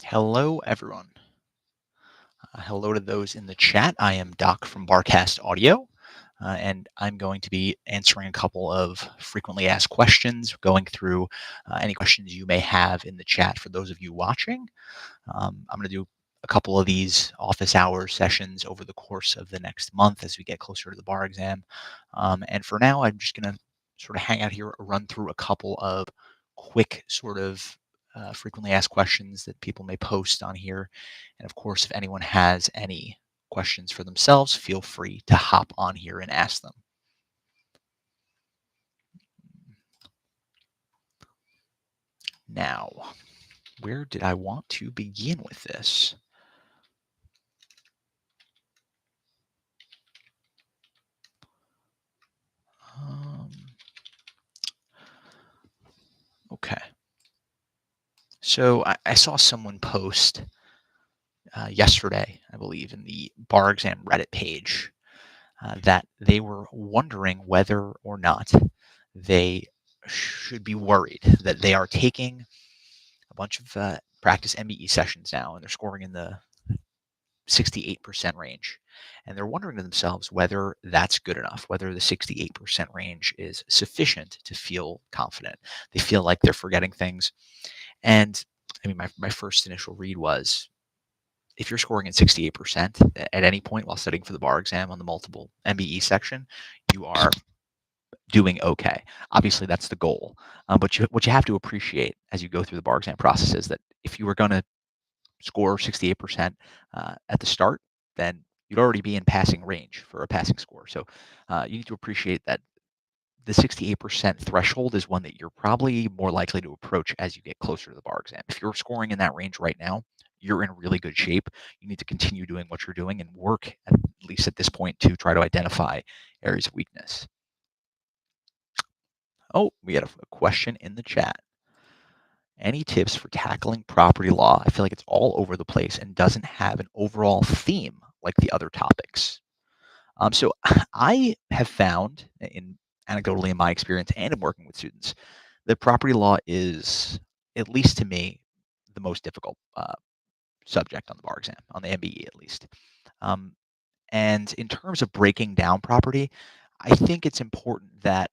Hello, everyone. Hello to those in the chat. I am Doc from Barcast Audio, and I'm going to be answering a couple of frequently asked questions, going through any questions you may have in the chat for those of you watching. I'm going to do a couple of these office hour sessions over the course of the next month as we get closer to the bar exam. And for now, I'm just going to sort of hang out here, run through a couple of quick sort of frequently asked questions that people may post on here. And of course, if anyone has any questions for themselves, feel free to hop on here and ask them. Now, where did I want to begin with this? Okay. So I saw someone post yesterday, I believe, in the bar exam Reddit page that they were wondering whether or not they should be worried that they are taking a bunch of practice MBE sessions now and they're scoring in the 68% range. And they're wondering to themselves whether that's good enough, whether the 68% range is sufficient to feel confident. They feel like they're forgetting things. And I mean, my first initial read was if you're scoring at 68% at any point while studying for the bar exam on the multiple MBE section, you are doing okay. Obviously, that's the goal. But what you have to appreciate as you go through the bar exam process is that if you were going to score 68% at the start, then you'd already be in passing range for a passing score. So you need to appreciate that the 68% threshold is one that you're probably more likely to approach as you get closer to the bar exam. If you're scoring in that range right now, you're in really good shape. You need to continue doing what you're doing and work, at least at this point, to try to identify areas of weakness. Oh, we had a question in the chat. Any tips for tackling property law? I feel like it's all over the place and doesn't have an overall theme like the other topics. So I have found, anecdotally in my experience and in working with students, that property law is, at least to me, the most difficult subject on the bar exam, on the MBE at least. Um, and in terms of breaking down property, I think it's important that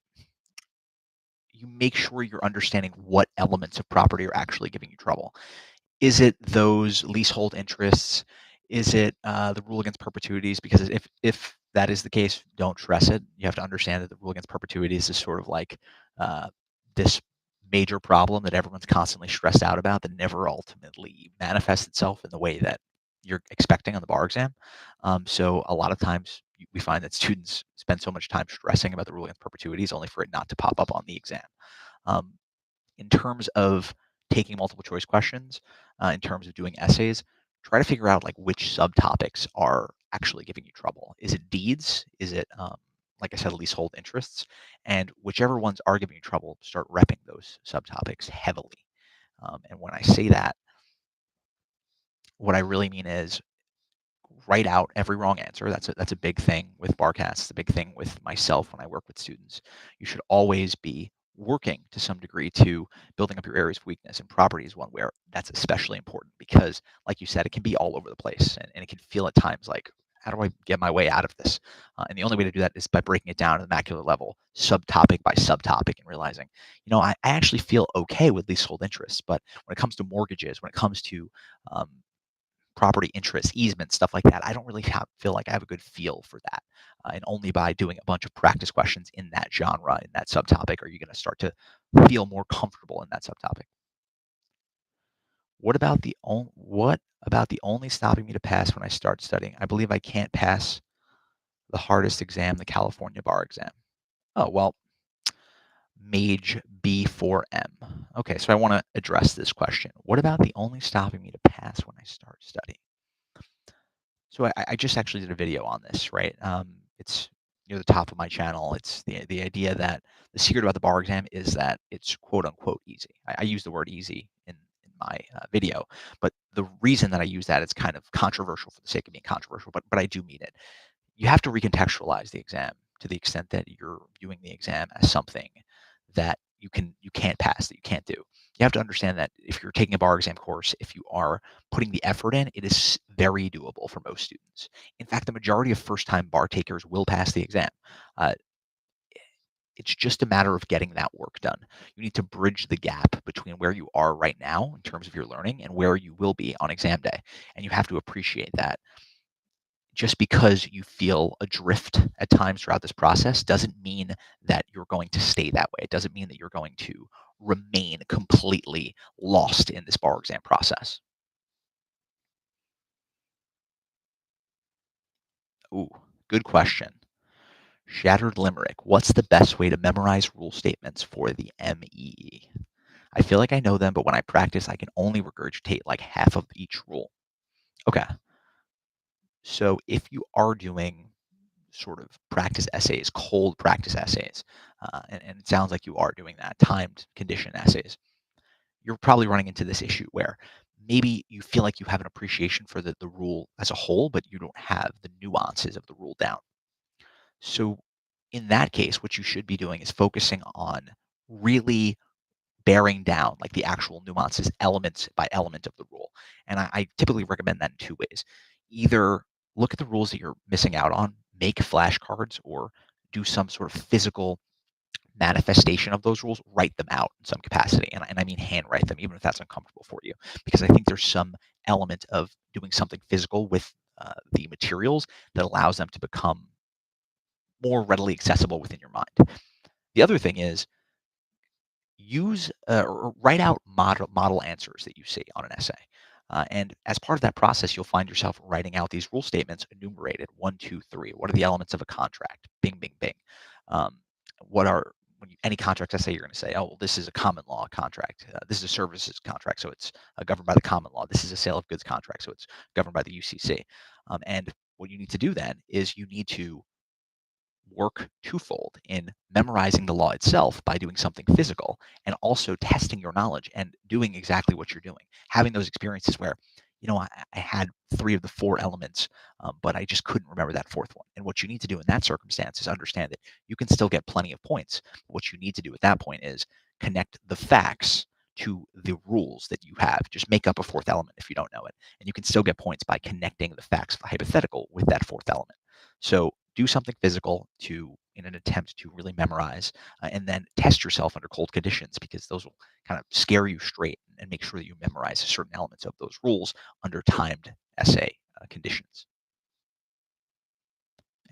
you make sure you're understanding what elements of property are actually giving you trouble. Is it those leasehold interests? Is it the rule against perpetuities? Because if that is the case, don't stress it. You have to understand that the rule against perpetuities is sort of like uh, this major problem that everyone's constantly stressed out about that never ultimately manifests itself in the way that you're expecting on the bar exam. So a lot of times we find that students spend so much time stressing about the rule against perpetuities only for it not to pop up on the exam. Um, in terms of taking multiple choice questions, in terms of doing essays, try to figure out like which subtopics are actually giving you trouble. Is it deeds? Is it, like I said, leasehold interests? And whichever ones are giving you trouble, start repping those subtopics heavily. And when I say that, what I really mean is write out every wrong answer. That's a big thing with Barcasts, a big thing with myself when I work with students. You should always be working to some degree to building up your areas of weakness, and property is one where that's especially important because, like you said, it can be all over the place and it can feel at times like, how do I get my way out of this? And the only way to do that is by breaking it down to the macular level, subtopic by subtopic, and realizing, I actually feel okay with leasehold interests, but when it comes to mortgages, when it comes to um, property interests, easements, stuff like that. I don't really feel like I have a good feel for that. And only by doing a bunch of practice questions in that genre, in that subtopic, are you going to start to feel more comfortable in that subtopic. What about the only stopping me to pass when I start studying? I believe I can't pass the hardest exam, the California bar exam. Oh, well, Mage B4M. Okay, so I want to address this question. What about the only stopping me to pass when I start studying? So I just actually did a video on this, right? It's near the top of my channel. It's the idea that the secret about the bar exam is that it's quote unquote easy. I use the word easy in my video, but the reason that I use that, it's kind of controversial for the sake of being controversial, but I do mean it. You have to recontextualize the exam to the extent that you're viewing the exam as something that you can't pass, that you can't do. You have to understand that if you're taking a bar exam course, if you are putting the effort in, it is very doable for most students. In fact, the majority of first-time bar takers will pass the exam. Uh, it's just a matter of getting that work done. You need to bridge the gap between where you are right now in terms of your learning and where you will be on exam day. And you have to appreciate that just because you feel adrift at times throughout this process doesn't mean that you're going to stay that way. It doesn't mean that you're going to remain completely lost in this bar exam process. Ooh, good question. Shattered limerick. What's the best way to memorize rule statements for the MEE? I feel like I know them, but when I practice, I can only regurgitate like half of each rule. Okay. So if you are doing sort of practice essays, cold practice essays, and it sounds like you are doing that, timed condition essays, you're probably running into this issue where maybe you feel like you have an appreciation for the rule as a whole, but you don't have the nuances of the rule down. So in that case, what you should be doing is focusing on really bearing down like the actual nuances, elements by element of the rule. And I typically recommend that in two ways. Either look at the rules that you're missing out on, make flashcards, or do some sort of physical manifestation of those rules, write them out in some capacity. And I mean handwrite them, even if that's uncomfortable for you, because I think there's some element of doing something physical with the materials that allows them to become more readily accessible within your mind. The other thing is use or write out model answers that you see on an essay. And as part of that process, you'll find yourself writing out these rule statements enumerated one, two, three. What are the elements of a contract? Bing, bing, bing. Um, what are any contract essay you're going to say, oh, well, this is a common law contract. This is a services contract, so it's governed by the common law. This is a sale of goods contract, so it's governed by the UCC. And what you need to do then is you need to work twofold in memorizing the law itself by doing something physical and also testing your knowledge and doing exactly what you're doing. Having those experiences where, I had three of the four elements, but I just couldn't remember that fourth one. And what you need to do in that circumstance is understand that you can still get plenty of points. What you need to do at that point is connect the facts to the rules that you have. Just make up a fourth element if you don't know it. And you can still get points by connecting the facts of the hypothetical with that fourth element. So do something physical in an attempt to really memorize, and then test yourself under cold conditions because those will kind of scare you straight and make sure that you memorize certain elements of those rules under timed essay conditions.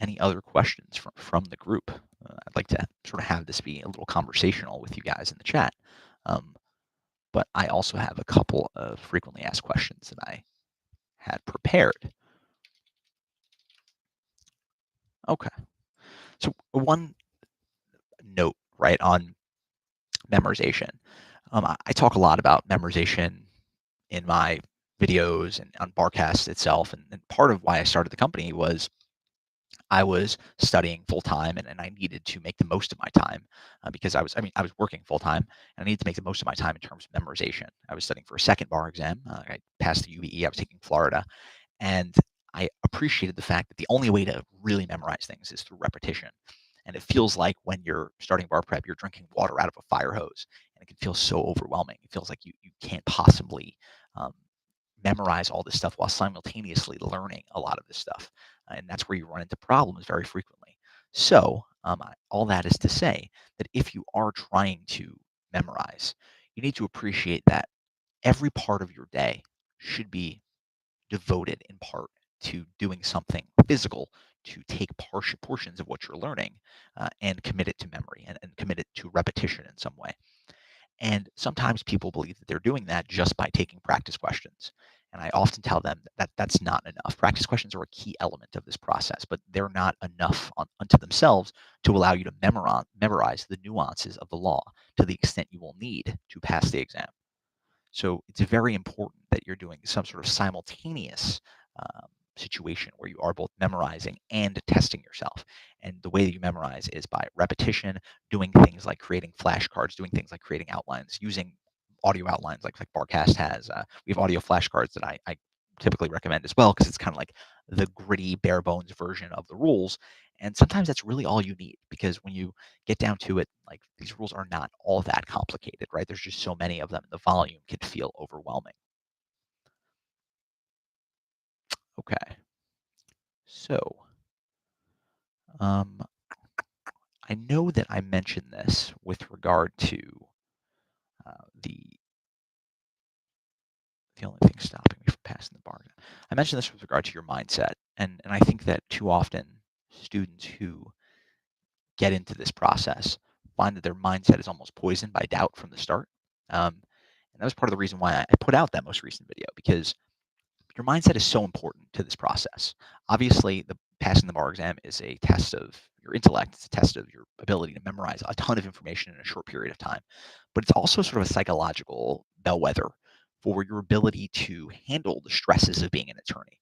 Any other questions from the group? I'd like to sort of have this be a little conversational with you guys in the chat. Um, but I also have a couple of frequently asked questions that I had prepared. Okay. So one note, right, on memorization. I talk a lot about memorization in my videos and on Barcast itself. And part of why I started the company was I was studying full time and I needed to make the most of my time because I was working full time and I needed to make the most of my time in terms of memorization. I was studying for a second bar exam. I passed the UBE. I was taking Florida. And I appreciated the fact that the only way to really memorize things is through repetition. And it feels like when you're starting bar prep, you're drinking water out of a fire hose, and it can feel so overwhelming. It feels like you can't possibly um, memorize all this stuff while simultaneously learning a lot of this stuff. And that's where you run into problems very frequently. So, all that is to say that if you are trying to memorize, you need to appreciate that every part of your day should be devoted in part to doing something physical to take portions of what you're learning and commit it to memory and commit it to repetition in some way. And sometimes people believe that they're doing that just by taking practice questions. And I often tell them that that's not enough. Practice questions are a key element of this process, but they're not enough unto themselves to allow you to memorize the nuances of the law to the extent you will need to pass the exam. So it's very important that you're doing some sort of simultaneous situation where you are both memorizing and testing yourself. And the way that you memorize is by repetition, doing things like creating flashcards, doing things like creating outlines, using audio outlines like Barcast has. We have audio flashcards that I typically recommend as well because it's kind of like the gritty, bare bones version of the rules. And sometimes that's really all you need, because when you get down to it, like, these rules are not all that complicated, right? There's just so many of them. The volume can feel overwhelming. Okay. So, um, I know that I mentioned this with regard to the only thing stopping me from passing the bar. I mentioned this with regard to your mindset, and I think that too often students who get into this process find that their mindset is almost poisoned by doubt from the start. And that was part of the reason why I put out that most recent video, because your mindset is so important to this process. Obviously, the passing the bar exam is a test of your intellect. It's a test of your ability to memorize a ton of information in a short period of time. But it's also sort of a psychological bellwether for your ability to handle the stresses of being an attorney.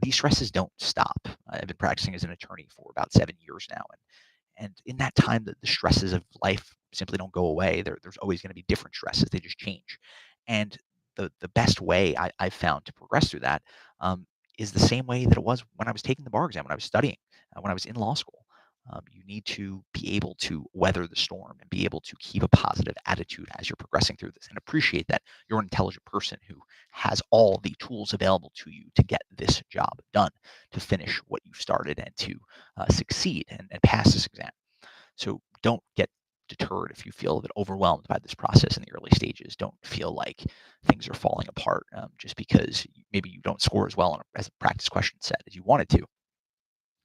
These stresses don't stop. I've been practicing as an attorney for about 7 years now, and in that time, the stresses of life simply don't go away. There's always going to be different stresses. They just change. And the best way I've found to progress through that, is the same way that it was when I was taking the bar exam, when I was studying, when I was in law school. You need to be able to weather the storm and be able to keep a positive attitude as you're progressing through this, and appreciate that you're an intelligent person who has all the tools available to you to get this job done, to finish what you started, and to succeed and pass this exam. So don't get deterred if you feel a bit overwhelmed by this process in the early stages. Don't feel like things are falling apart, just because maybe you don't score as well as a practice question set as you wanted to.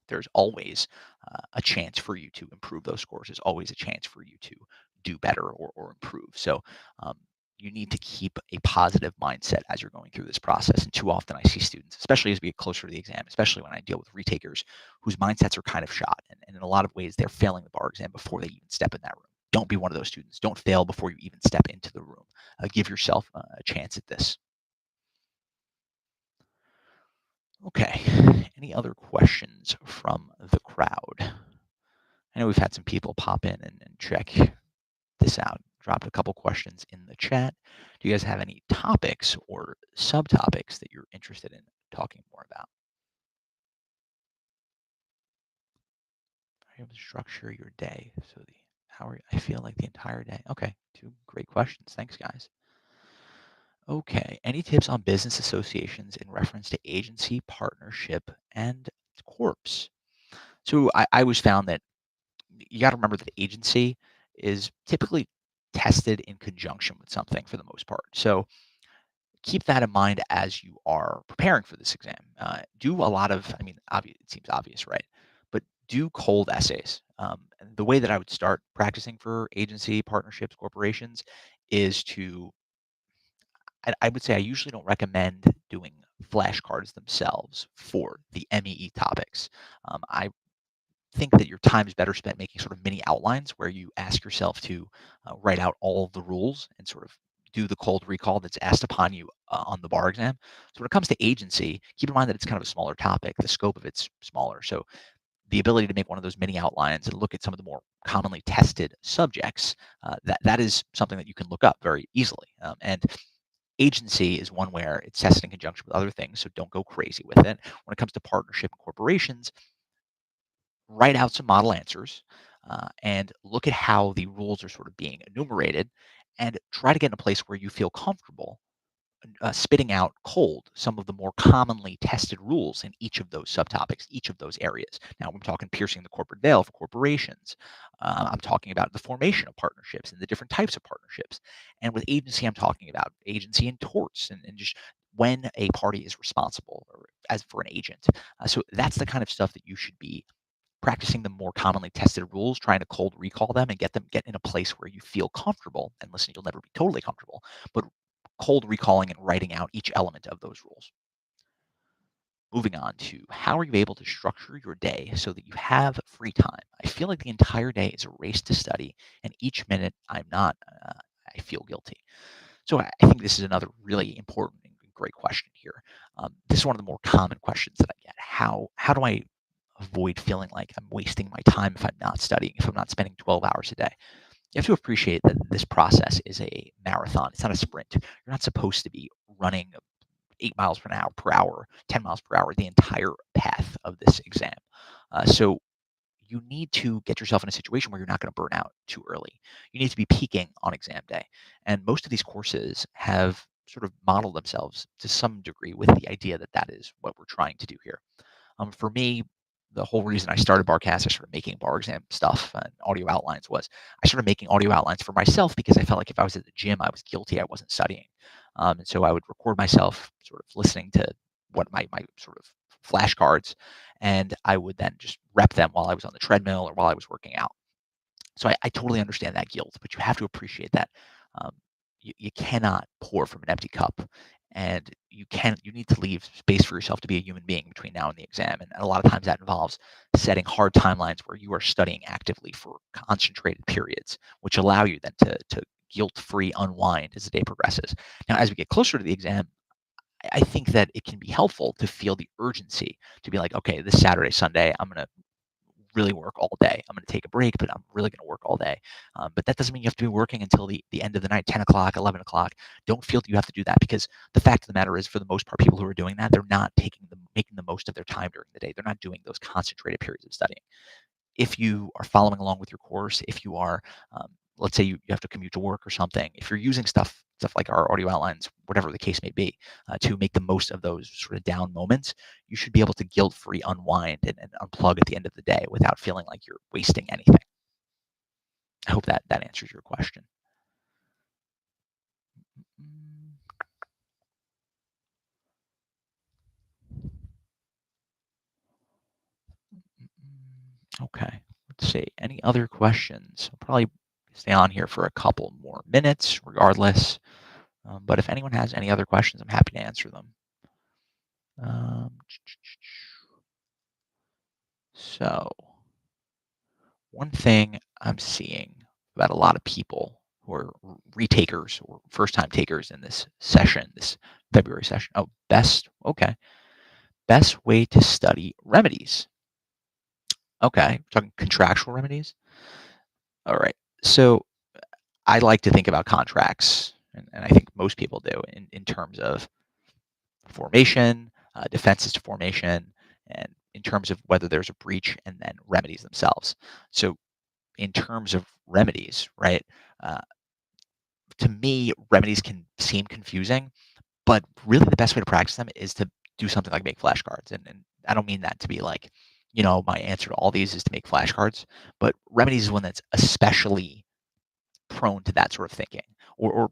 There's always a chance for you to improve those scores. There's always a chance for you to do better or improve. So um, you need to keep a positive mindset as you're going through this process. And too often I see students, especially as we get closer to the exam, especially when I deal with retakers whose mindsets are kind of shot. And in a lot of ways, they're failing the bar exam before they even step in that room. Don't be one of those students. Don't fail before you even step into the room. Give yourself a chance at this. Okay. Any other questions from the crowd? I know we've had some people pop in and check this out. Dropped a couple questions in the chat. Do you guys have any topics or subtopics that you're interested in talking more about? Are you able to structure your day? So I feel like the entire day. Okay, two great questions. Thanks, guys. Okay, any tips on business associations in reference to agency, partnership, and corps? So I always found that you got to remember that agency is typically tested in conjunction with something for the most part. So keep that in mind as you are preparing for this exam. Do a lot of, I mean, it seems obvious, right? But do cold essays. And the way that I would start practicing for agency, partnerships, corporations is I would say I usually don't recommend doing flashcards themselves for the MEE topics. I think that your time is better spent making sort of mini outlines where you ask yourself to write out all of the rules and sort of do the cold recall that's asked upon you on the bar exam. So when it comes to agency, keep in mind that it's kind of a smaller topic. The scope of it's smaller. So the ability to make one of those mini outlines and look at some of the more commonly tested subjects, that is something that you can look up very easily. And agency is one where it's tested in conjunction with other things, so don't go crazy with it. When it comes to partnership and corporations, write out some model answers, and look at how the rules are sort of being enumerated, and try to get in a place where you feel comfortable spitting out cold some of the more commonly tested rules in each of those subtopics, each of those areas. Now, I'm talking piercing the corporate veil for corporations. I'm talking about the formation of partnerships and the different types of partnerships. And with agency, I'm talking about agency and torts, and just when a party is responsible or as for an agent. So that's the kind of stuff that you should be practicing the more commonly tested rules, trying to cold recall them and get in a place where you feel comfortable. And listen, you'll never be totally comfortable, but cold recalling and writing out each element of those rules. Moving on to how are you able to structure your day so that you have free time? I feel like the entire day is a race to study, and each minute I'm not, I feel guilty. So I think this is another really important and great question here. This is one of the more common questions that I get. How do I avoid feeling like I'm wasting my time if I'm not studying, if I'm not spending 12 hours a day? You have to appreciate that this process is a marathon. It's not a sprint. You're not supposed to be running 8 miles per hour, 10 miles per hour, the entire path of this exam. So you need to get yourself in a situation where you're not going to burn out too early. You need to be peaking on exam day. And most of these courses have sort of modeled themselves to some degree with the idea that that is what we're trying to do here. For me, the whole reason I started Barcast, I started making bar exam stuff and audio outlines was I started making audio outlines for myself because I felt like if I was at the gym, I was guilty I wasn't studying. And so I would record myself sort of listening to what my sort of flashcards, and I would then just rep them while I was on the treadmill or while I was working out. So I totally understand that guilt, but you have to appreciate that um, you cannot pour from an empty cup, and you need to leave space for yourself to be a human being between now and the exam. And a lot of times that involves setting hard timelines where you are studying actively for concentrated periods, which allow you then to guilt-free unwind as the day progresses. Now, as we get closer to the exam, I think that it can be helpful to feel the urgency to be like, okay, this Saturday, Sunday, I'm going to really work all day. I'm going to take a break, but I'm really going to work all day. But that doesn't mean you have to be working until the end of the night, 10 o'clock, 11 o'clock. Don't feel that you have to do that, because the fact of the matter is, for the most part, people who are doing that, they're not making the most of their time during the day. They're not doing those concentrated periods of studying. If you are following along with your course, if you are, let's say you have to commute to work or something, if you're using stuff like our audio outlines, whatever the case may be, to make the most of those sort of down moments, you should be able to guilt-free unwind and unplug at the end of the day without feeling like you're wasting anything. I hope that answers your question. Okay, let's see. Any other questions? I'll probably stay on here for a couple more minutes regardless. But if anyone has any other questions, I'm happy to answer them. So one thing I'm seeing about a lot of people who are retakers or first-time takers in this session, this February session. Oh, best way to study remedies. Okay, we're talking contractual remedies. All right. So I like to think about contracts, and I think most people do, in terms of formation, defenses to formation, and in terms of whether there's a breach, and then remedies themselves. So in terms of remedies, right? Uh, to me, remedies can seem confusing, but really the best way to practice them is to do something like make flashcards. And I don't mean that to be like, my answer to all these is to make flashcards, but remedies is one that's especially prone to that sort of thinking. Or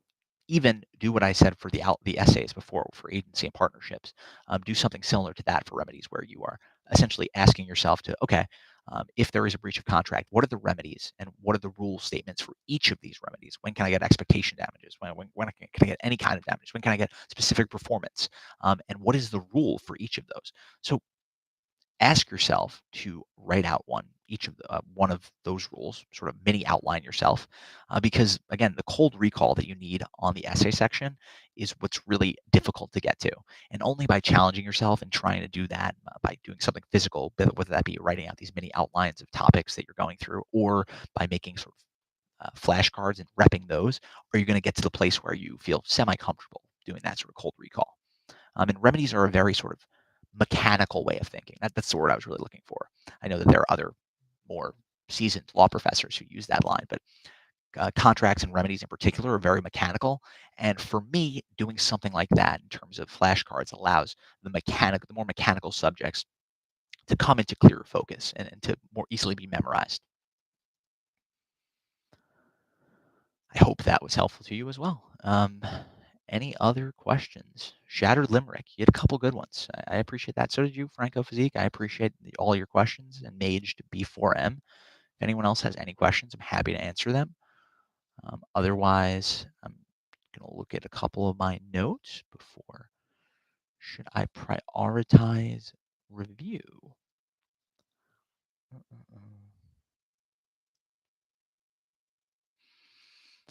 even do what I said for the essays before for agency and partnerships. Do something similar to that for remedies, where you are essentially asking yourself to, okay, if there is a breach of contract, what are the remedies and what are the rule statements for each of these remedies? When can I get expectation damages? When can I get any kind of damage? When can I get specific performance? And what is the rule for each of those? So ask yourself to write out one of those rules, sort of mini outline yourself, because again, the cold recall that you need on the essay section is what's really difficult to get to, and only by challenging yourself and trying to do that, by doing something physical, whether that be writing out these mini outlines of topics that you're going through, or by making sort of flashcards and repping those, are you going to get to the place where you feel semi-comfortable doing that sort of cold recall. And remedies are a very sort of mechanical way of thinking. That's the word I was really looking for. I know that there are other more seasoned law professors who use that line, but contracts and remedies in particular are very mechanical. And for me, doing something like that in terms of flashcards allows the more mechanical subjects to come into clearer focus and to more easily be memorized. I hope that was helpful to you as well. Any other questions? Shattered Limerick, you had a couple good ones. I appreciate that. So did you, Franco Physique. I appreciate all your questions. And Maged B4M. If anyone else has any questions, I'm happy to answer them. Otherwise, I'm going to look at a couple of my notes before. Should I prioritize review?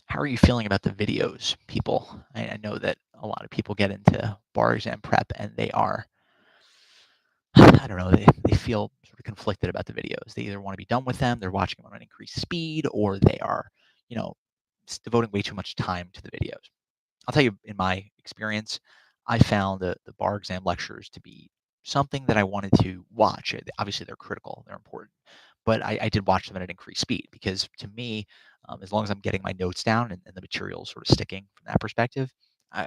How are you feeling about the videos, people? I know that a lot of people get into bar exam prep and they are, I don't know, they feel sort of conflicted about the videos. They either want to be done with them, they're watching them on an increased speed, or they are, devoting way too much time to the videos. I'll tell you, in my experience, I found the bar exam lectures to be something that I wanted to watch. Obviously, they're critical, they're important, but I did watch them at an increased speed because to me, as long as I'm getting my notes down and the material sort of sticking from that perspective,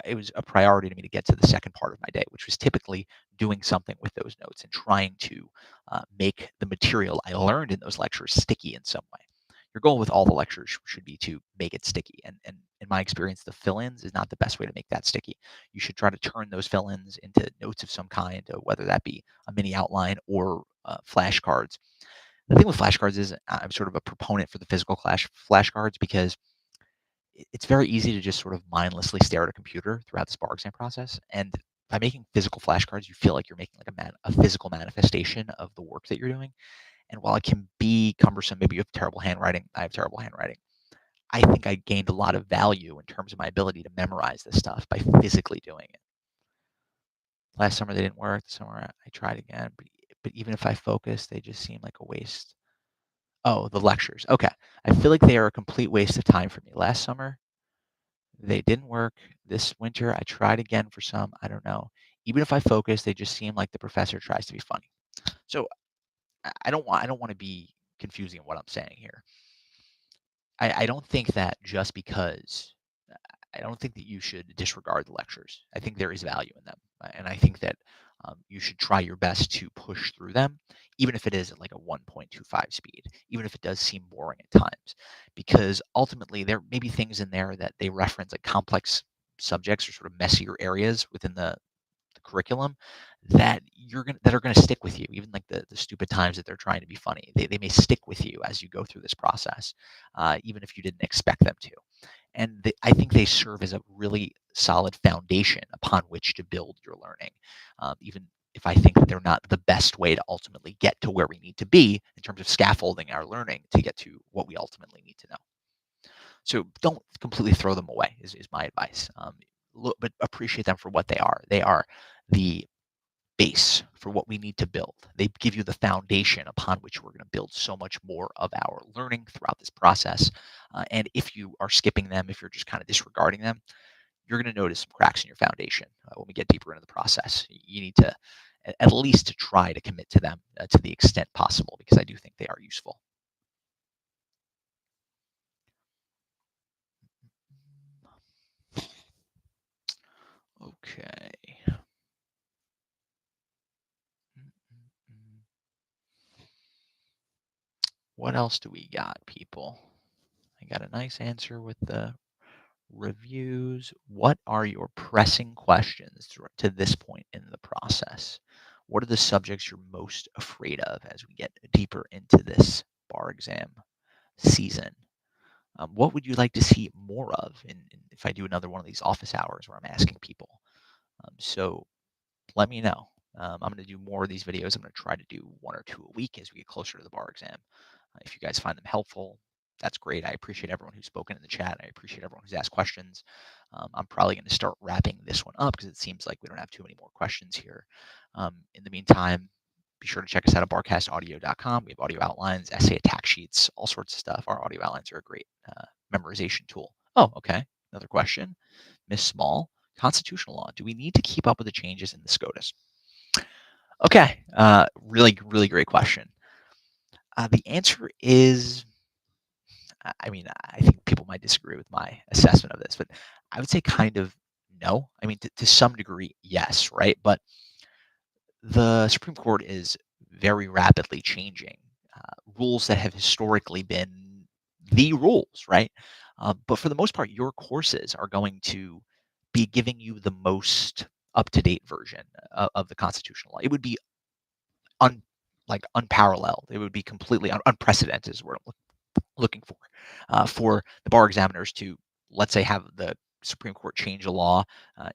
it was a priority to me to get to the second part of my day, which was typically doing something with those notes and trying to make the material I learned in those lectures sticky in some way. Your goal with all the lectures should be to make it sticky. And in my experience, the fill-ins is not the best way to make that sticky. You should try to turn those fill-ins into notes of some kind, whether that be a mini outline or flashcards. The thing with flashcards is I'm sort of a proponent for the physical flashcards because it's very easy to just sort of mindlessly stare at a computer throughout this bar exam process. And by making physical flashcards, you feel like you're making like a physical manifestation of the work that you're doing. And while it can be cumbersome, maybe you have terrible handwriting, I have terrible handwriting. I think I gained a lot of value in terms of my ability to memorize this stuff by physically doing it. Last summer they didn't work. This summer I tried again, but even if I focus, they just seem like a waste. Oh, the lectures. Okay. I feel like they are a complete waste of time for me. Last summer, they didn't work. This winter, I tried again for some. I don't know. Even if I focus, they just seem like the professor tries to be funny. So I don't want to be confusing in what I'm saying here. I don't think that just because I don't think that you should disregard the lectures. I think there is value in them, and I think that you should try your best to push through them, even if it is at like a 1.25 speed, even if it does seem boring at times, because ultimately there may be things in there that they reference like complex subjects or sort of messier areas within the curriculum that are gonna stick with you, even like the stupid times that they're trying to be funny. They may stick with you as you go through this process, even if you didn't expect them to. And I think they serve as a really solid foundation upon which to build your learning, even if I think that they're not the best way to ultimately get to where we need to be in terms of scaffolding our learning to get to what we ultimately need to know. So don't completely throw them away is my advice. But appreciate them for what they are. They are the base for what we need to build. They give you the foundation upon which we're going to build so much more of our learning throughout this process. And if you are skipping them, if you're just kind of disregarding them, you're going to notice some cracks in your foundation when we get deeper into the process. You need to at least to try to commit to them to the extent possible because I do think they are useful. Okay. What else do we got, people? I got a nice answer with the reviews. What are your pressing questions to this point in the process? What are the subjects you're most afraid of as we get deeper into this bar exam season? What would you like to see more of if I do another one of these office hours where I'm asking people? So let me know. I'm going to do more of these videos. I'm going to try to do 1 or 2 a week as we get closer to the bar exam. If you guys find them helpful, that's great. I appreciate everyone who's spoken in the chat. I appreciate everyone who's asked questions. I'm probably going to start wrapping this one up because it seems like we don't have too many more questions here. In the meantime, be sure to check us out at barcastaudio.com. We have audio outlines, essay attack sheets, all sorts of stuff. Our audio outlines are a great memorization tool. Oh, okay. Another question. Miss Small, constitutional law. Do we need to keep up with the changes in the SCOTUS? Okay. Really, really great question. The answer is, I mean, I think people might disagree with my assessment of this, but I would say kind of no. I mean, to some degree, yes, right? But the Supreme Court is very rapidly changing rules that have historically been the rules, right? But for the most part, your courses are going to be giving you the most up-to-date version of the constitutional law. It would be unparalleled. It would be completely unprecedented is what I'm looking for the bar examiners to, let's say, have the Supreme Court change a law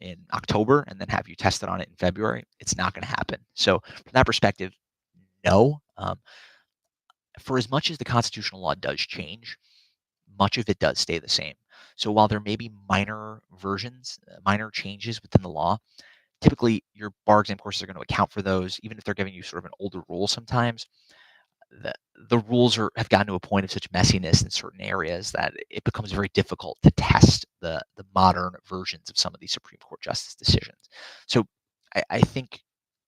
in October and then have you tested on it in February. It's not going to happen. So from that perspective, no. For as much as the constitutional law does change, much of it does stay the same. So while there may be minor versions, minor changes within the law, typically your bar exam courses are going to account for those, even if they're giving you sort of an older rule sometimes. The rules have gotten to a point of such messiness in certain areas that it becomes very difficult to test the modern versions of some of these Supreme Court justice decisions. So I think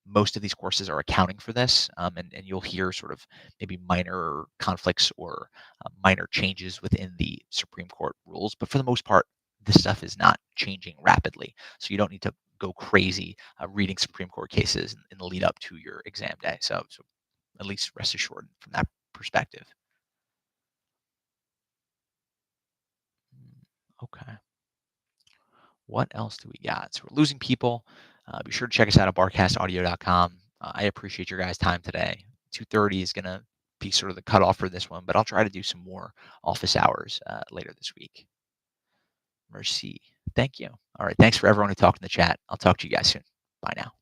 most of these courses are accounting for this, and you'll hear sort of maybe minor conflicts or minor changes within the Supreme Court rules. But for the most part, this stuff is not changing rapidly. So you don't need to go crazy reading Supreme Court cases in the lead up to your exam day. So at least rest assured from that perspective. Okay. What else do we got? So we're losing people. Be sure to check us out at barcastaudio.com. I appreciate your guys' time today. 2:30 is going to be sort of the cutoff for this one, but I'll try to do some more office hours later this week. Merci. Thank you. All right. Thanks for everyone who talked in the chat. I'll talk to you guys soon. Bye now.